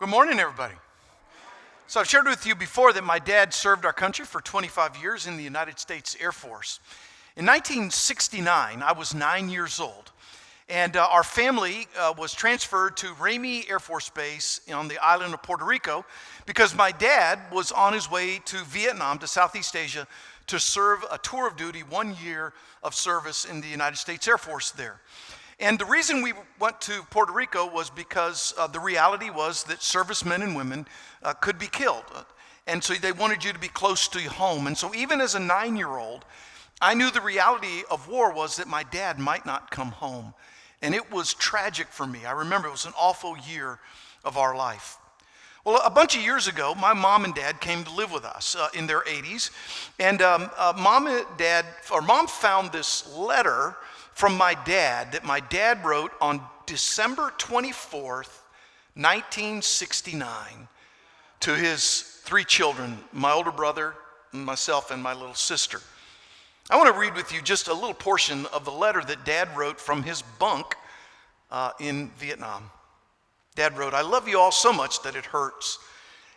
Good morning, everybody. So I've shared with you before that my dad served our country for 25 years in the United States Air Force. In 1969, I was 9 years old, and our family was transferred to Ramey Air Force Base on the island of Puerto Rico because my dad was on his way to Vietnam, to Southeast Asia, to serve a tour of duty, 1 year of service in the United States Air Force there. And the reason we went to Puerto Rico was because the reality was that servicemen and women could be killed. And so they wanted you to be close to home. And so even as a 9-year-old, I knew the reality of war was that my dad might not come home. And it was tragic for me. I remember it was an awful year of our life. Well, a bunch of years ago, my mom and dad came to live with us in their 80s. And mom found this letter from my dad that my dad wrote on December 24th, 1969, to his 3 children, my older brother, myself, and my little sister. I want to read with you just a little portion of the letter that Dad wrote from his bunk in Vietnam. Dad wrote, "I love you all so much that it hurts,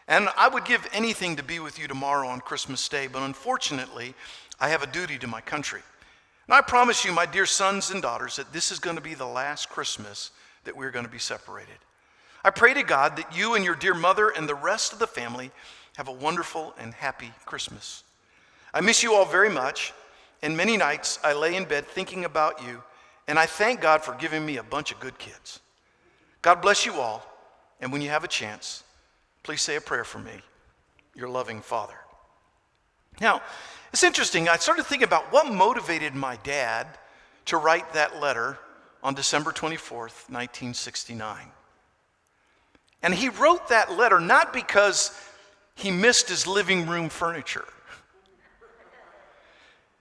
and I would give anything to be with you tomorrow on Christmas Day, but unfortunately, I have a duty to my country. And I promise you, my dear sons and daughters, that this is going to be the last Christmas that we're going to be separated. I pray to God that you and your dear mother and the rest of the family have a wonderful and happy Christmas. I miss you all very much, and many nights I lay in bed thinking about you, and I thank God for giving me a bunch of good kids. God bless you all, and when you have a chance, please say a prayer for me, your loving father." Now, it's interesting. I started thinking about what motivated my dad to write that letter on December 24th, 1969. And he wrote that letter not because he missed his living room furniture.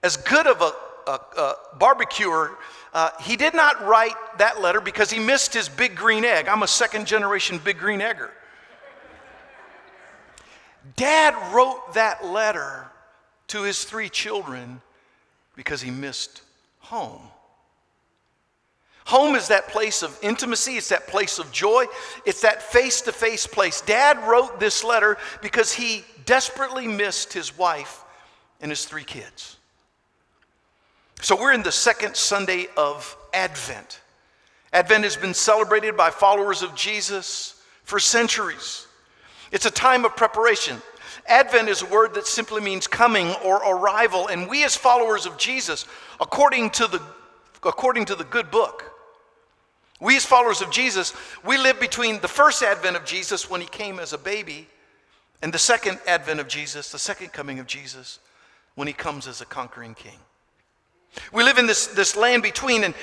As good of a barbecuer, he did not write that letter because he missed his big green egg. I'm a second-generation big green egger. Dad wrote that letter to his 3 children because he missed home. Home is that place of intimacy. It's that place of joy. It's that face-to-face place. Dad wrote this letter because he desperately missed his wife and his 3 kids. So we're in the second Sunday of Advent. Advent has been celebrated by followers of Jesus for centuries. It's a time of preparation. Advent is a word that simply means coming or arrival, and we as followers of Jesus, according to the good book, we as followers of Jesus, we live between the first advent of Jesus when he came as a baby and the second advent of Jesus, the second coming of Jesus, when he comes as a conquering king. We live in this land between, and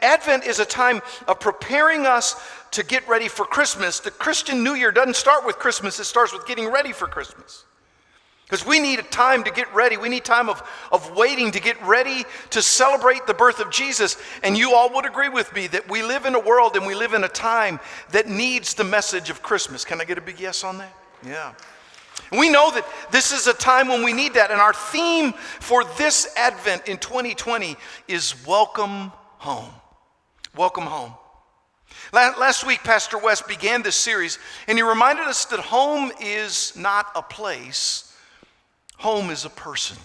Advent is a time of preparing us to get ready for Christmas. The Christian New Year doesn't start with Christmas, it starts with getting ready for Christmas. Because we need a time to get ready. We need time of waiting to get ready to celebrate the birth of Jesus. And you all would agree with me that we live in a world and we live in a time that needs the message of Christmas. Can I get a big yes on that? Yeah. We know that this is a time when we need that. And our theme for this Advent in 2020 is Welcome Home. Welcome home. Last week, Pastor West began this series, and he reminded us that home is not a place. Home is a person.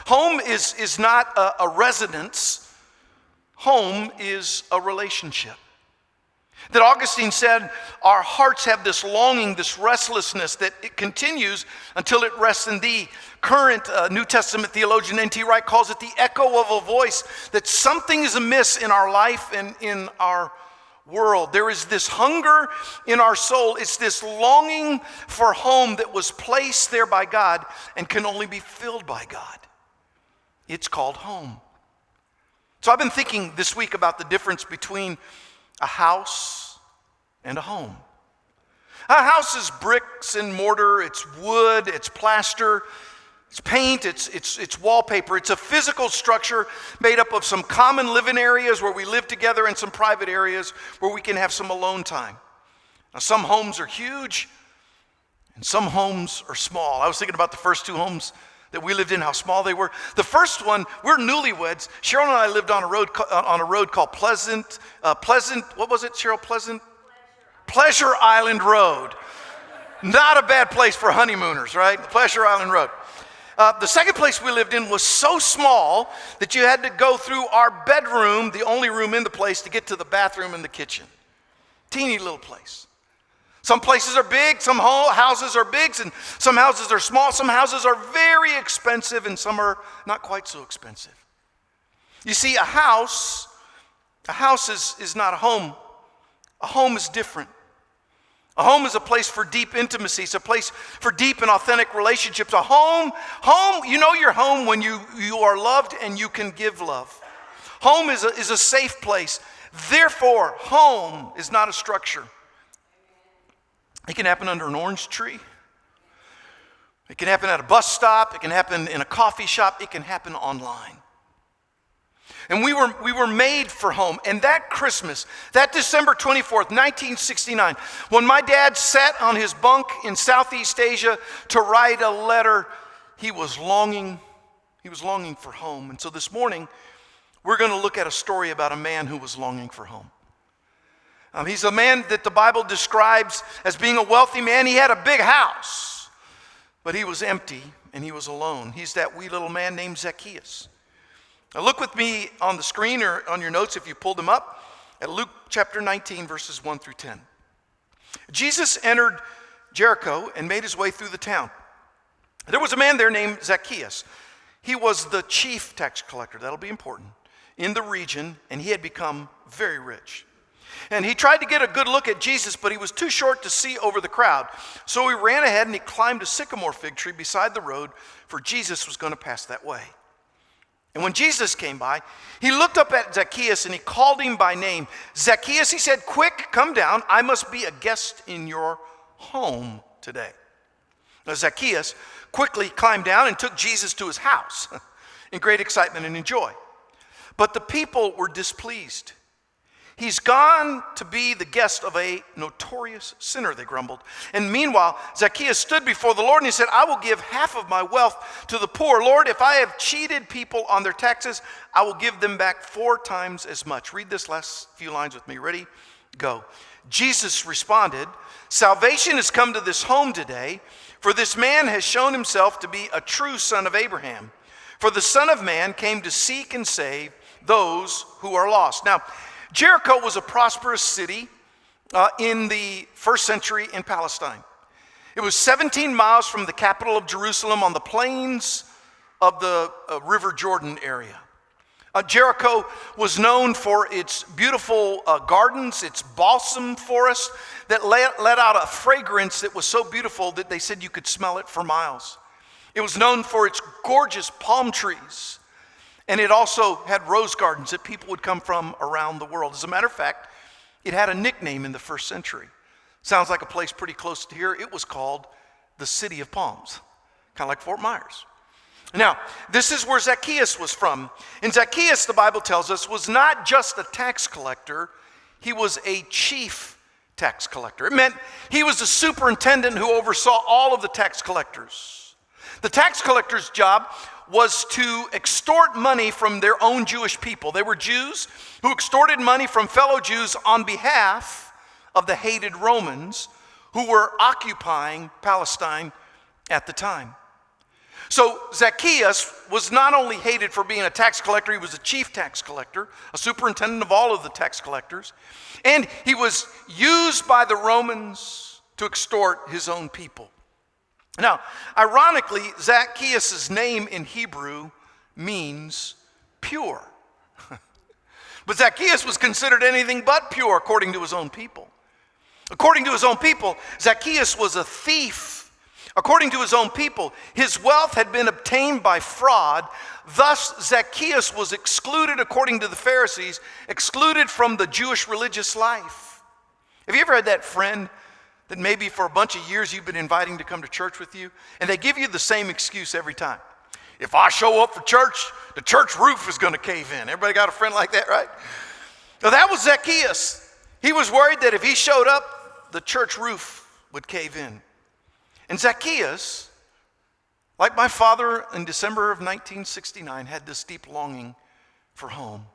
Home is not a residence. Home is a relationship. That Augustine said, our hearts have this longing, this restlessness, that it continues until it rests in thee. Current New Testament theologian N.T. Wright calls it the echo of a voice, that something is amiss in our life and in our world. There is this hunger in our soul. It's this longing for home that was placed there by God and can only be filled by God. It's called home. So I've been thinking this week about the difference between a house and a home. A house is bricks and mortar, it's wood, it's plaster, it's paint, it's wallpaper. It's a physical structure made up of some common living areas where we live together and some private areas where we can have some alone time. Now, some homes are huge and some homes are small. I was thinking about the first 2 homes that we lived in, how small they were. The first one, we're newlyweds. Cheryl and I lived on a road called Pleasant. What was it, Cheryl? Pleasure Island Road. Not a bad place for honeymooners, right? Pleasure Island Road. The second place we lived in was so small that you had to go through our bedroom, the only room in the place, to get to the bathroom and the kitchen. Teeny little place. Some places are big, some houses are big, and some houses are small. Some houses are very expensive, and some are not quite so expensive. You see, a house is not a home. A home is different. A home is a place for deep intimacy. It's a place for deep and authentic relationships. A home, you know your home when you are loved and you can give love. Home is a safe place. Therefore, home is not a structure. It can happen under an orange tree. It can happen at a bus stop. It can happen in a coffee shop. It can happen online. And we were made for home. And that Christmas, that December 24th, 1969, when my dad sat on his bunk in Southeast Asia to write a letter, he was longing for home. And so this morning, we're going to look at a story about a man who was longing for home. He's a man that the Bible describes as being a wealthy man. He had a big house, but he was empty and he was alone. He's that wee little man named Zacchaeus. Now look with me on the screen or on your notes if you pulled them up at Luke chapter 19, verses 1 through 10. Jesus entered Jericho and made his way through the town. There was a man there named Zacchaeus. He was the chief tax collector, that'll be important, in the region, and he had become very rich. And he tried to get a good look at Jesus, but he was too short to see over the crowd. So he ran ahead and he climbed a sycamore fig tree beside the road, for Jesus was going to pass that way. And when Jesus came by, he looked up at Zacchaeus and he called him by name. Zacchaeus, he said, "Quick, come down. I must be a guest in your home today." Now, Zacchaeus quickly climbed down and took Jesus to his house in great excitement and joy. But the people were displeased. "He's gone to be the guest of a notorious sinner," they grumbled. And meanwhile, Zacchaeus stood before the Lord and he said, "I will give half of my wealth to the poor. Lord, if I have cheated people on their taxes, I will give them back 4 times as much." Read this last few lines with me. Ready? Go. Jesus responded, "Salvation has come to this home today, for this man has shown himself to be a true son of Abraham. For the Son of Man came to seek and save those who are lost." Now, Jericho was a prosperous city in the first century in Palestine. It was 17 miles from the capital of Jerusalem on the plains of the River Jordan area. Jericho was known for its beautiful gardens, its balsam forest that let out a fragrance that was so beautiful that they said you could smell it for miles. It was known for its gorgeous palm trees. And it also had rose gardens that people would come from around the world. As a matter of fact, it had a nickname in the first century. Sounds like a place pretty close to here. It was called the City of Palms, kind of like Fort Myers. Now, this is where Zacchaeus was from. And Zacchaeus, the Bible tells us, was not just a tax collector. He was a chief tax collector. It meant he was the superintendent who oversaw all of the tax collectors. The tax collector's job was to extort money from their own Jewish people. They were Jews who extorted money from fellow Jews on behalf of the hated Romans who were occupying Palestine at the time. So Zacchaeus was not only hated for being a tax collector, he was a chief tax collector, a superintendent of all of the tax collectors, and he was used by the Romans to extort his own people. Now, ironically, Zacchaeus' name in Hebrew means pure. But Zacchaeus was considered anything but pure according to his own people. According to his own people, Zacchaeus was a thief. According to his own people, his wealth had been obtained by fraud. Thus, Zacchaeus was excluded, according to the Pharisees, excluded from the Jewish religious life. Have you ever had that friend that maybe for a bunch of years you've been inviting to come to church with you, and they give you the same excuse every time? If I show up for church, the church roof is going to cave in. Everybody got a friend like that, right? Now that was Zacchaeus. He was worried that if he showed up, the church roof would cave in. And Zacchaeus, like my father in December of 1969, had this deep longing for home.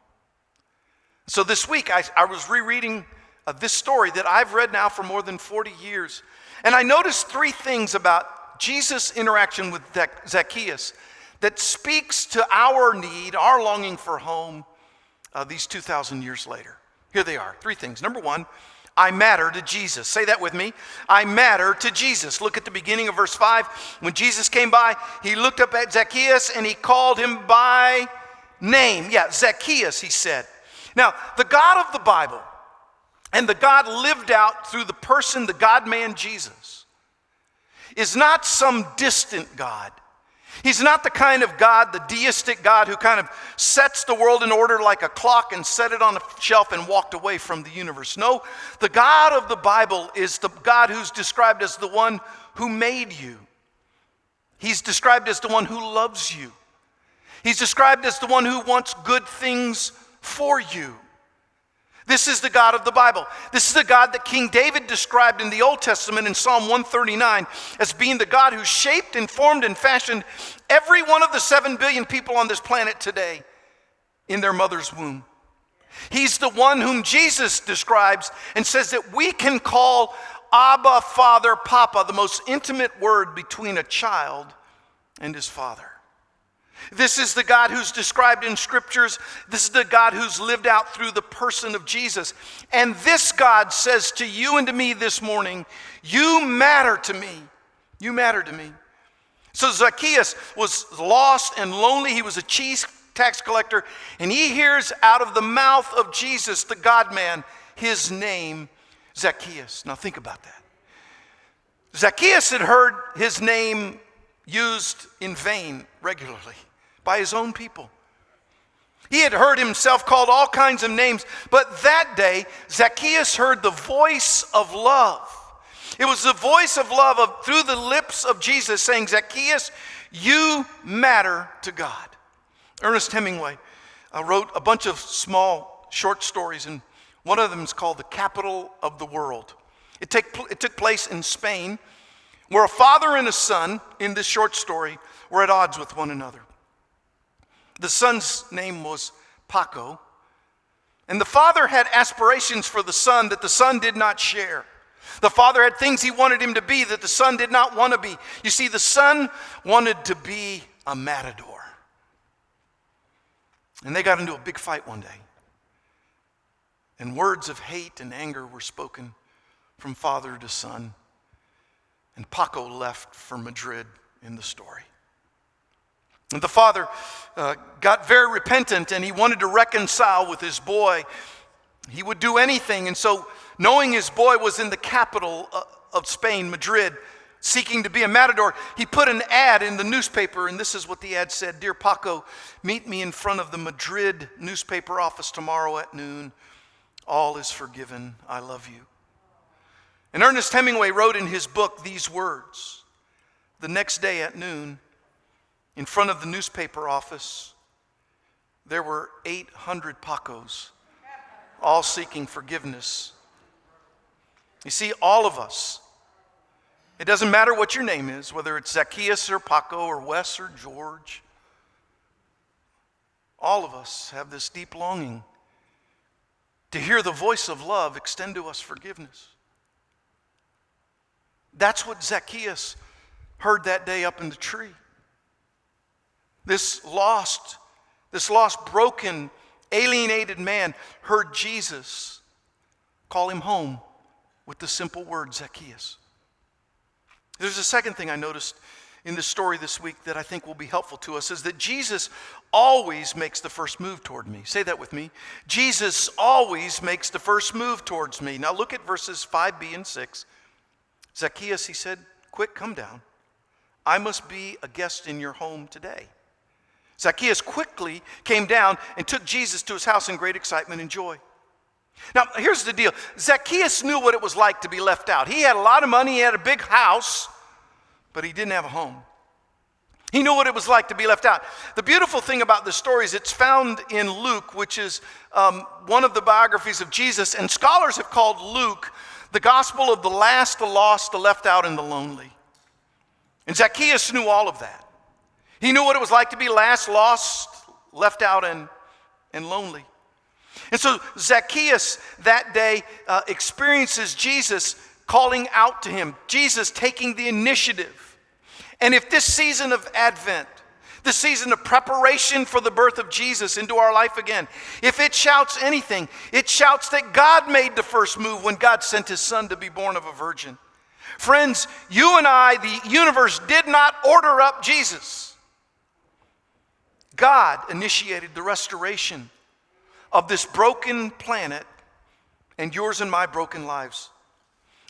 So this week I was rereading this story that I've read now for more than 40 years. And I noticed three things about Jesus' interaction with Zacchaeus that speaks to our need, our longing for home these 2,000 years later. Here they are, three things. Number one, I matter to Jesus. Say that with me. I matter to Jesus. Look at the beginning of verse 5. When Jesus came by, he looked up at Zacchaeus and he called him by name. Yeah, Zacchaeus, he said. Now, the God of the Bible and the God lived out through the person, the God-man Jesus, is not some distant God. He's not the kind of God, the deistic God, who kind of sets the world in order like a clock and set it on a shelf and walked away from the universe. No, the God of the Bible is the God who's described as the one who made you. He's described as the one who loves you. He's described as the one who wants good things for you. This is the God of the Bible. This is the God that King David described in the Old Testament in Psalm 139 as being the God who shaped and formed and fashioned every one of the 7 billion people on this planet today in their mother's womb. He's the one whom Jesus describes and says that we can call Abba, Father, Papa, the most intimate word between a child and his father. This is the God who's described in scriptures. This is the God who's lived out through the person of Jesus. And this God says to you and to me this morning, you matter to me. You matter to me. So Zacchaeus was lost and lonely. He was a chief tax collector. And he hears out of the mouth of Jesus, the God-man, his name, Zacchaeus. Now think about that. Zacchaeus had heard his name used in vain regularly by his own people. He had heard himself called all kinds of names, but that day, Zacchaeus heard the voice of love. It was the voice of love through the lips of Jesus saying, Zacchaeus, you matter to God. Ernest Hemingway wrote a bunch of small short stories, and one of them is called The Capital of the World. It took place in Spain, where a father and a son in this short story were at odds with one another. The son's name was Paco, and the father had aspirations for the son that the son did not share. The father had things he wanted him to be that the son did not want to be. You see, the son wanted to be a matador. And they got into a big fight one day. And words of hate and anger were spoken from father to son. And Paco left for Madrid in the story. And the father got very repentant and he wanted to reconcile with his boy. He would do anything. And so, knowing his boy was in the capital of Spain, Madrid, seeking to be a matador, he put an ad in the newspaper. And this is what the ad said: Dear Paco, meet me in front of the Madrid newspaper office tomorrow at noon. All is forgiven. I love you. And Ernest Hemingway wrote in his book these words. The next day at noon, in front of the newspaper office, there were 800 Pacos, all seeking forgiveness. You see, all of us, it doesn't matter what your name is, whether it's Zacchaeus or Paco or Wes or George, all of us have this deep longing to hear the voice of love extend to us forgiveness. That's what Zacchaeus heard that day up in the tree. This lost, broken, alienated man heard Jesus call him home with the simple word, Zacchaeus. There's a second thing I noticed in this story this week that I think will be helpful to us, is that Jesus always makes the first move toward me. Say that with me. Jesus always makes the first move towards me. Now look at verses 5b and 6. Zacchaeus, he said, quick, come down. I must be a guest in your home today. Zacchaeus quickly came down and took Jesus to his house in great excitement and joy. Now, here's the deal. Zacchaeus knew what it was like to be left out. He had a lot of money, he had a big house, but he didn't have a home. He knew what it was like to be left out. The beautiful thing about this story is it's found in Luke, which is one of the biographies of Jesus, and scholars have called Luke the gospel of the last, the lost, the left out, and the lonely. And Zacchaeus knew all of that. He knew what it was like to be last, lost, left out, and lonely. And so Zacchaeus that day experiences Jesus calling out to him, Jesus taking the initiative. And if this season of Advent, the season of preparation for the birth of Jesus into our life again, if it shouts anything, it shouts that God made the first move when God sent his son to be born of a virgin. Friends, you and I, the universe did not order up Jesus. God initiated the restoration of this broken planet and yours and my broken lives.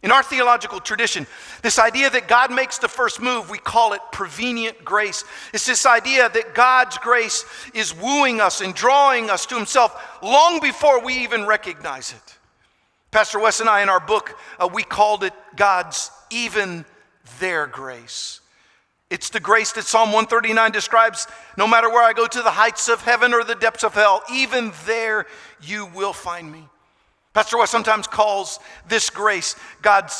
In our theological tradition, this idea that God makes the first move, we call it prevenient grace. It's this idea that God's grace is wooing us and drawing us to himself long before we even recognize it. Pastor Wes and I, in our book, we called it God's even there grace. It's the grace that Psalm 139 describes. No matter where I go, to the heights of heaven or the depths of hell, even there you will find me. Pastor West sometimes calls this grace God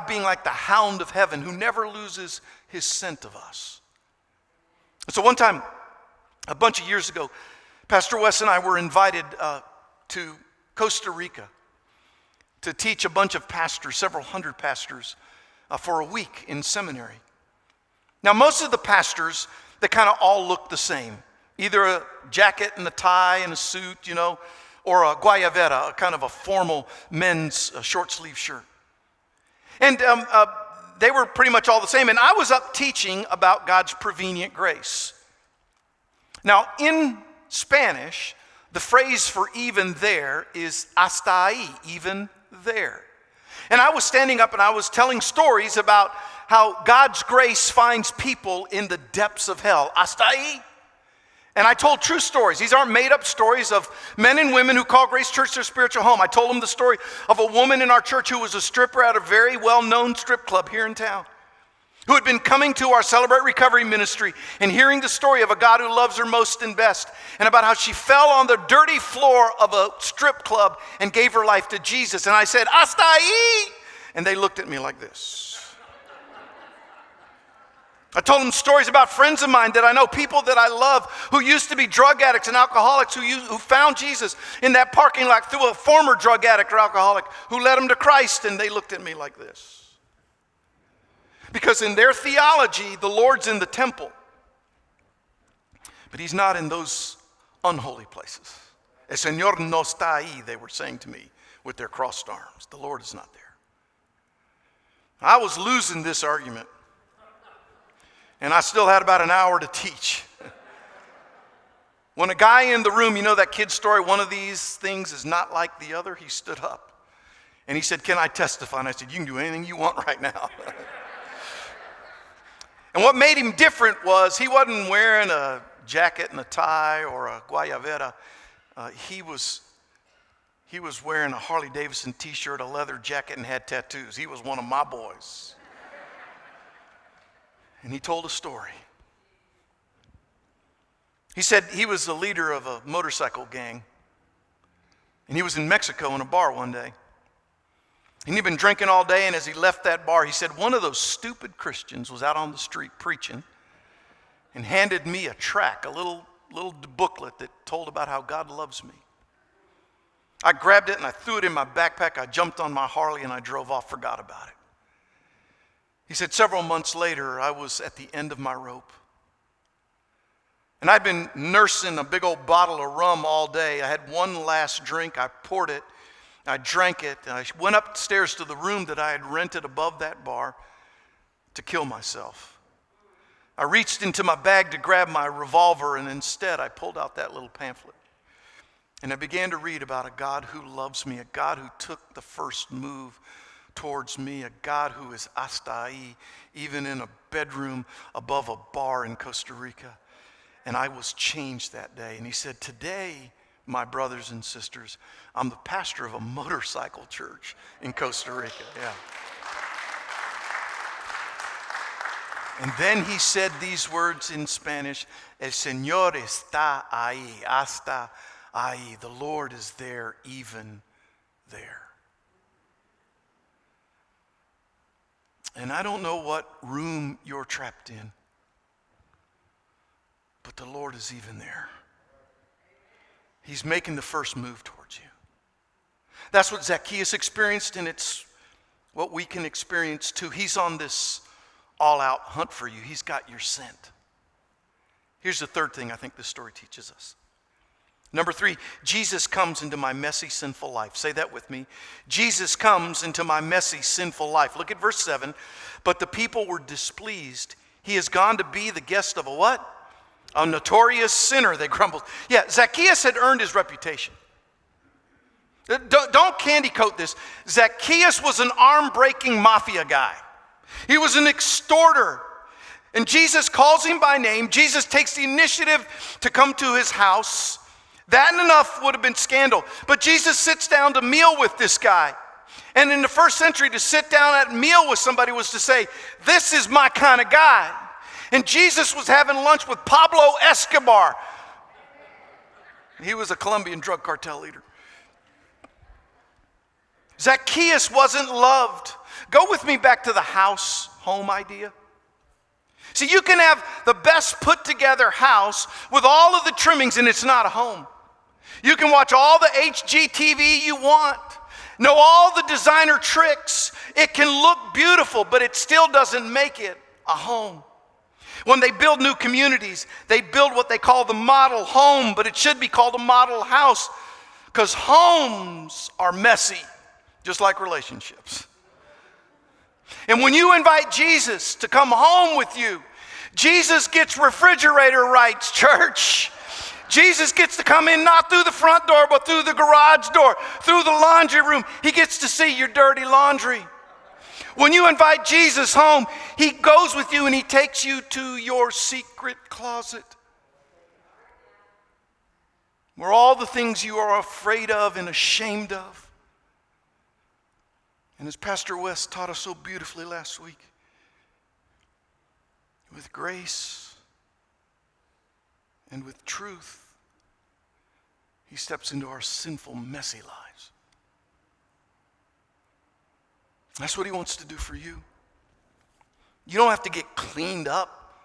being like the hound of heaven who never loses his scent of us. So one time, a bunch of years ago, Pastor West and I were invited to Costa Rica to teach a bunch of pastors, several hundred pastors, for a week in seminary. Now, most of the pastors, they kind of all look the same. Either a jacket and a tie and a suit, or a guayabera, a kind of a formal men's short sleeve shirt. And they were pretty much all the same. And I was up teaching about God's prevenient grace. Now, in Spanish, the phrase for even there is hasta ahí, even there. And I was standing up and I was telling stories about how God's grace finds people in the depths of hell. Hasta ahí. And I told true stories. These aren't made up stories of men and women who call Grace Church their spiritual home. I told them the story of a woman in our church who was a stripper at a very well-known strip club here in town, who had been coming to our Celebrate Recovery ministry and hearing the story of a God who loves her most and best, and about how she fell on the dirty floor of a strip club and gave her life to Jesus. And I said, hasta ahí. And they looked at me like this. I told them stories about friends of mine that I know, people that I love, who used to be drug addicts and alcoholics, who found Jesus in that parking lot through a former drug addict or alcoholic who led them to Christ, and they looked at me like this. Because in their theology, the Lord's in the temple, but he's not in those unholy places. El Señor no está ahí, they were saying to me with their crossed arms. The Lord is not there. I was losing this argument. And I still had about an hour to teach. When a guy in the room, that kid story, one of these things is not like the other, he stood up. And he said, can I testify? And I said, you can do anything you want right now. And what made him different was he wasn't wearing a jacket and a tie or a guayabera. He was wearing a Harley Davidson t-shirt, a leather jacket, and had tattoos. He was one of my boys. And he told a story. He said he was the leader of a motorcycle gang. And he was in Mexico in a bar one day. And he'd been drinking all day, and as he left that bar, he said, one of those stupid Christians was out on the street preaching and handed me a tract, a little booklet that told about how God loves me. I grabbed it and I threw it in my backpack. I jumped on my Harley and I drove off, forgot about it. He said, several months later, I was at the end of my rope. And I'd been nursing a big old bottle of rum all day. I had one last drink. I poured it. I drank it. And I went upstairs to the room that I had rented above that bar to kill myself. I reached into my bag to grab my revolver, and instead I pulled out that little pamphlet. And I began to read about a God who loves me, a God who took the first move towards me, a God who is hasta ahí, even in a bedroom above a bar in Costa Rica. And I was changed that day. And he said, today, my brothers and sisters, I'm the pastor of a motorcycle church in Costa Rica. Yeah. And then he said these words in Spanish, El Señor está ahí, hasta ahí. The Lord is there, even there. And I don't know what room you're trapped in, but the Lord is even there. He's making the first move towards That's what Zacchaeus experienced, and it's what we can experience too. He's on this all-out hunt for you. He's got your scent. Here's the third thing I think this story teaches us. Number 3, Jesus comes into my messy, sinful life. Say that with me. Jesus comes into my messy, sinful life. Look at verse 7. But the people were displeased. He has gone to be the guest of a what? A notorious sinner, they grumbled. Yeah, Zacchaeus had earned his reputation. Don't candy coat this. Zacchaeus was an arm-breaking mafia guy. He was an extorter. And Jesus calls him by name. Jesus takes the initiative to come to his house. That enough would have been scandal. But Jesus sits down to meal with this guy. And in the first century, to sit down at meal with somebody was to say, this is my kind of guy. And Jesus was having lunch with Pablo Escobar. He was a Colombian drug cartel leader. Zacchaeus wasn't loved. Go with me back to the home idea. See, you can have the best put together house with all of the trimmings and it's not a home. You can watch all the HGTV you want, know all the designer tricks. It can look beautiful, but it still doesn't make it a home. When they build new communities, they build what they call the model home, but it should be called a model house because homes are messy, just like relationships. And when you invite Jesus to come home with you, Jesus gets refrigerator rights, church. Jesus gets to come in not through the front door, but through the garage door, through the laundry room. He gets to see your dirty laundry. When you invite Jesus home, he goes with you and he takes you to your secret closet, where all the things you are afraid of and ashamed of. And as Pastor West taught us so beautifully last week, with grace and with truth, he steps into our sinful, messy lives. That's what he wants to do for you. You don't have to get cleaned up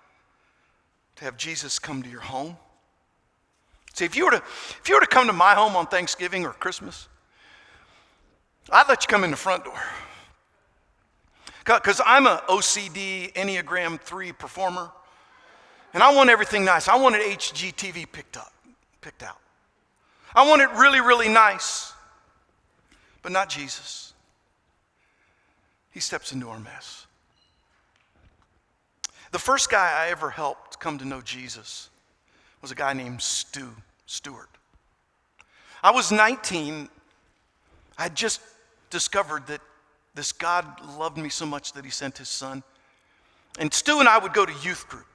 to have Jesus come to your home. See, if you were to come to my home on Thanksgiving or Christmas, I'd let you come in the front door. Because I'm an OCD Enneagram 3 performer. And I want everything nice. I want it HGTV picked out. I want it really, really nice. But not Jesus. He steps into our mess. The first guy I ever helped come to know Jesus was a guy named Stewart. I was 19. I had just discovered that this God loved me so much that he sent his son. And Stu and I would go to youth group.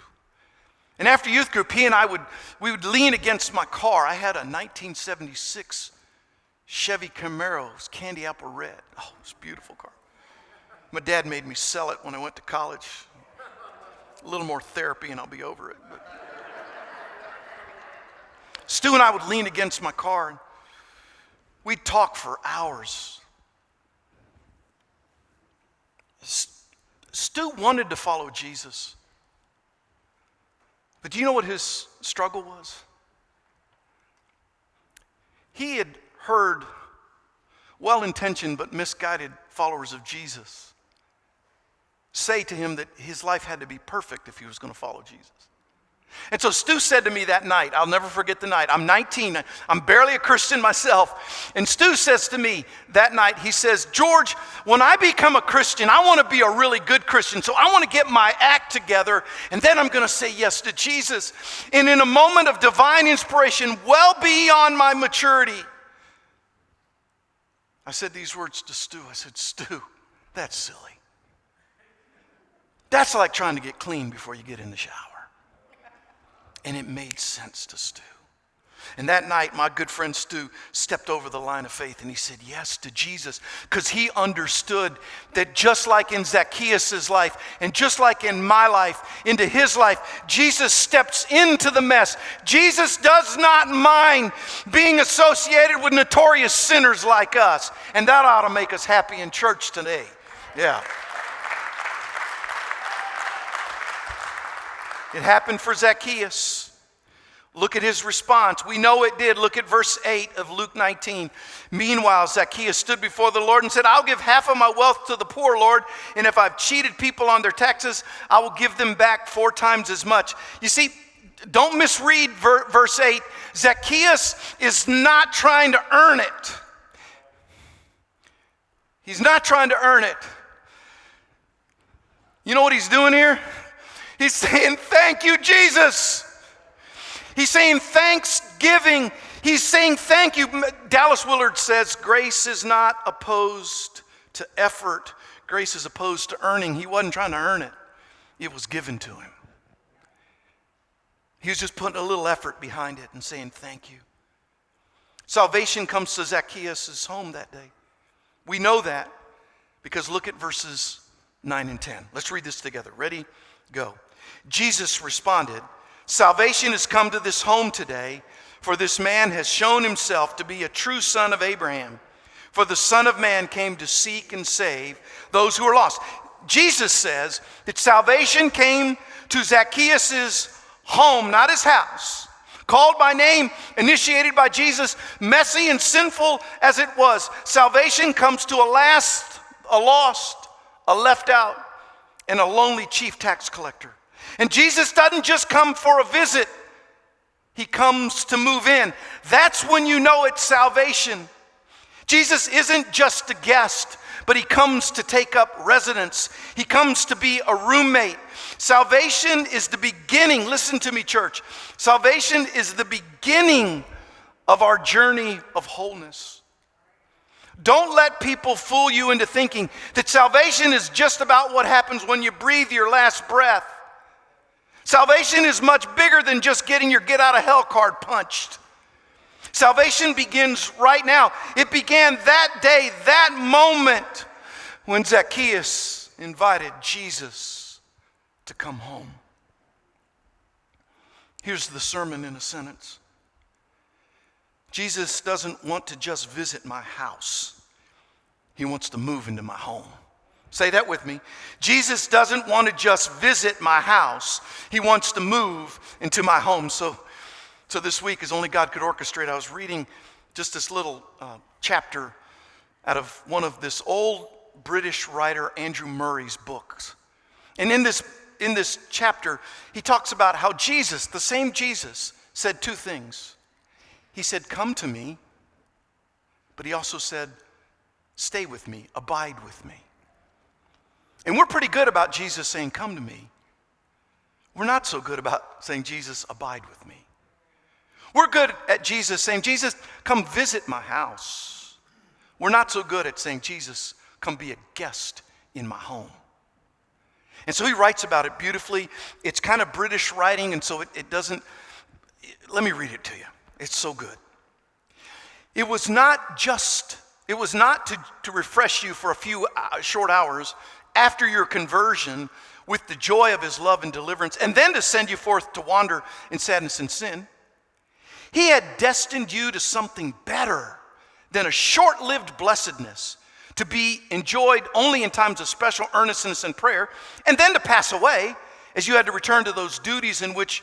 And after youth group, he and we would lean against my car. I had a 1976 Chevy Camaro. It was candy apple red. Oh, it was a beautiful car. My dad made me sell it when I went to college. A little more therapy and I'll be over it. But Stu and I would lean against my car and we'd talk for hours. Stu wanted to follow Jesus. But do you know what his struggle was? He had heard well-intentioned but misguided followers of Jesus say to him that his life had to be perfect if he was going to follow Jesus. And so Stu said to me that night, I'll never forget the night. I'm 19, I'm barely a Christian myself. And Stu says to me that night, he says, George, when I become a Christian, I want to be a really good Christian. So I want to get my act together, and then I'm going to say yes to Jesus. And in a moment of divine inspiration, well beyond my maturity, I said these words to Stu. I said, Stu, that's silly. That's like trying to get clean before you get in the shower. And it made sense to Stu. And that night, my good friend Stu stepped over the line of faith and he said yes to Jesus because he understood that just like in Zacchaeus' life and just like in my life, into his life, Jesus steps into the mess. Jesus does not mind being associated with notorious sinners like us. And that ought to make us happy in church today. Yeah. It happened for Zacchaeus. Look at his response. We know it did. Look at verse 8 of Luke 19. Meanwhile, Zacchaeus stood before the Lord and said, I'll give half of my wealth to the poor, Lord, and if I've cheated people on their taxes, I will give them back 4 times as much. You see, don't misread verse 8. Zacchaeus is not trying to earn it. He's not trying to earn it. You know what he's doing here? He's saying, thank you, Jesus. He's saying thanksgiving. He's saying thank you. Dallas Willard says grace is not opposed to effort. Grace is opposed to earning. He wasn't trying to earn it. It was given to him. He was just putting a little effort behind it and saying thank you. Salvation comes to Zacchaeus' home that day. We know that because look at verses 9 and 10. Let's read this together. Ready? Go. Jesus responded, salvation has come to this home today, for this man has shown himself to be a true son of Abraham. For the Son of Man came to seek and save those who are lost. Jesus says that salvation came to Zacchaeus' home, not his house. Called by name, initiated by Jesus, messy and sinful as it was, salvation comes to a lost, a left out, and a lonely chief tax collector. And Jesus doesn't just come for a visit. He comes to move in. That's when you know it's salvation. Jesus isn't just a guest, but he comes to take up residence. He comes to be a roommate. Salvation is the beginning. Listen to me, church. Salvation is the beginning of our journey of wholeness. Don't let people fool you into thinking that salvation is just about what happens when you breathe your last breath. Salvation is much bigger than just getting your get out of hell card punched. Salvation begins right now. It began that day, that moment, when Zacchaeus invited Jesus to come home. Here's the sermon in a sentence. Jesus doesn't want to just visit my house. He wants to move into my home. Say that with me. Jesus doesn't want to just visit my house. He wants to move into my home. So this week, as only God could orchestrate, I was reading just this little chapter out of one of this old British writer Andrew Murray's books. And in this chapter, he talks about how Jesus, the same Jesus, said 2 things. He said, come to me, but he also said, stay with me, abide with me. And we're pretty good about Jesus saying, come to me. We're not so good about saying, Jesus, abide with me. We're good at Jesus saying, Jesus, come visit my house. We're not so good at saying, Jesus, come be a guest in my home. And so he writes about it beautifully. It's kind of British writing, and so it doesn't, let me read it to you. It's so good. It was not to refresh you for a few short hours after your conversion with the joy of his love and deliverance, and then to send you forth to wander in sadness and sin. He had destined you to something better than a short-lived blessedness, to be enjoyed only in times of special earnestness and prayer, and then to pass away as you had to return to those duties in which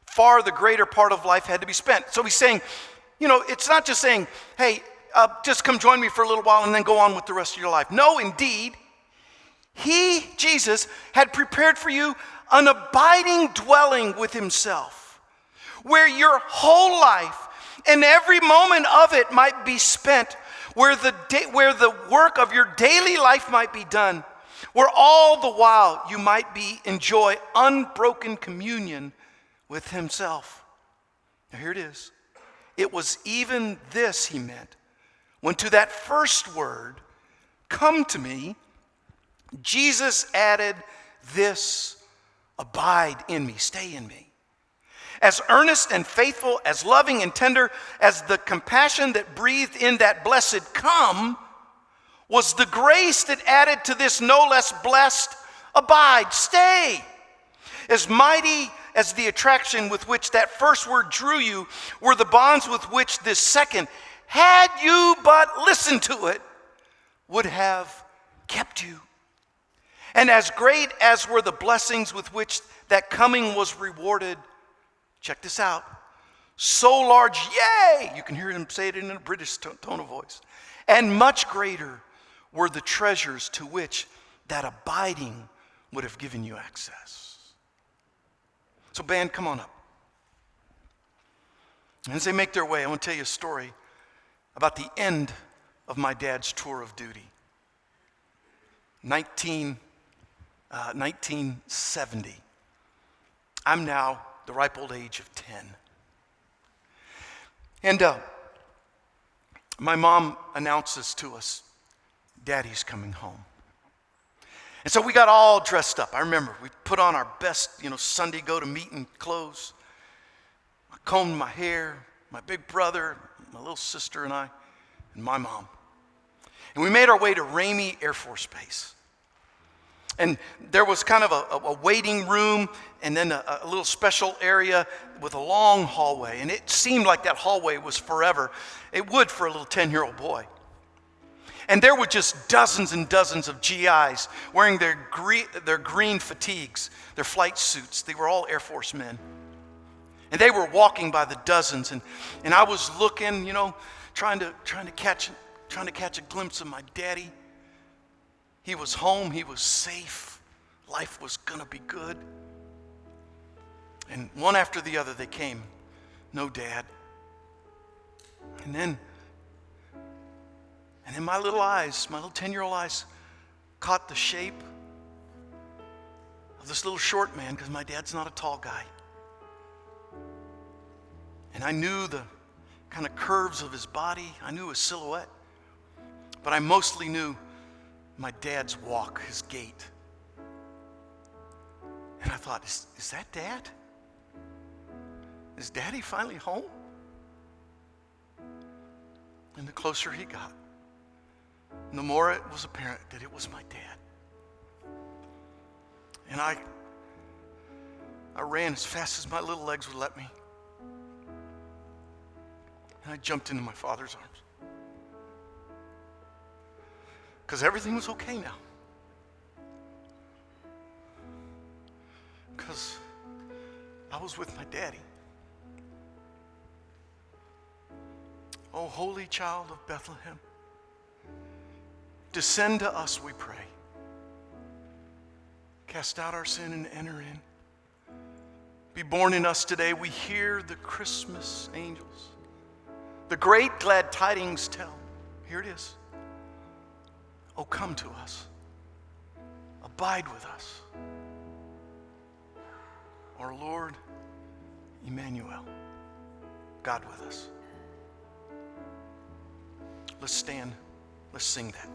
far the greater part of life had to be spent. So he's saying, it's not just saying, hey, just come join me for a little while and then go on with the rest of your life. No, indeed, he, Jesus, had prepared for you an abiding dwelling with himself, where your whole life and every moment of it might be spent, where the work of your daily life might be done, where all the while you might enjoy unbroken communion with himself. Now here it is. It was even this he meant when to that first word, come to me, Jesus added this, abide in me, stay in me. As earnest and faithful, as loving and tender as the compassion that breathed in that blessed come was the grace that added to this no less blessed abide, stay. As mighty as the attraction with which that first word drew you were the bonds with which this second, had you but listened to it, would have kept you. And as great as were the blessings with which that coming was rewarded, check this out, So large, yay! You can hear him say it in a British tone of voice. And much greater were the treasures to which that abiding would have given you access. So band, come on up. And as they make their way, I want to tell you a story about the end of my dad's tour of duty. 1970. I'm now the ripe old age of 10. And my mom announces to us, Daddy's coming home. And so we got all dressed up. I remember we put on our best, Sunday go-to-meeting clothes. I combed my hair, my big brother, my little sister and I, and my mom. And we made our way to Ramey Air Force Base. And there was kind of a waiting room and then a little special area with a long hallway. And it seemed like that hallway was forever. It would for a little 10-year-old boy. And there were just dozens and dozens of GIs wearing their green fatigues, their flight suits. They were all Air Force men. And they were walking by the dozens. And I was looking, trying to catch a glimpse of my daddy. He was home. He was safe. Life was going to be good. And one after the other, they came. No dad. And then my little eyes, my little 10-year-old eyes, caught the shape of this little short man, because my dad's not a tall guy. And I knew the kind of curves of his body. I knew his silhouette. But I mostly knew my dad's walk, his gait. And I thought, is that Dad? Is Daddy finally home? And the closer he got, the more it was apparent that it was my dad. And I ran as fast as my little legs would let me. And I jumped into my father's arms. Because everything was okay now. Because I was with my daddy. Oh, holy child of Bethlehem, descend to us, we pray. Cast out our sin and enter in. Be born in us today. We hear the Christmas angels. The great glad tidings tell. Here it is. Oh, come to us. Abide with us. Our Lord, Emmanuel, God with us. Let's stand. Let's sing that.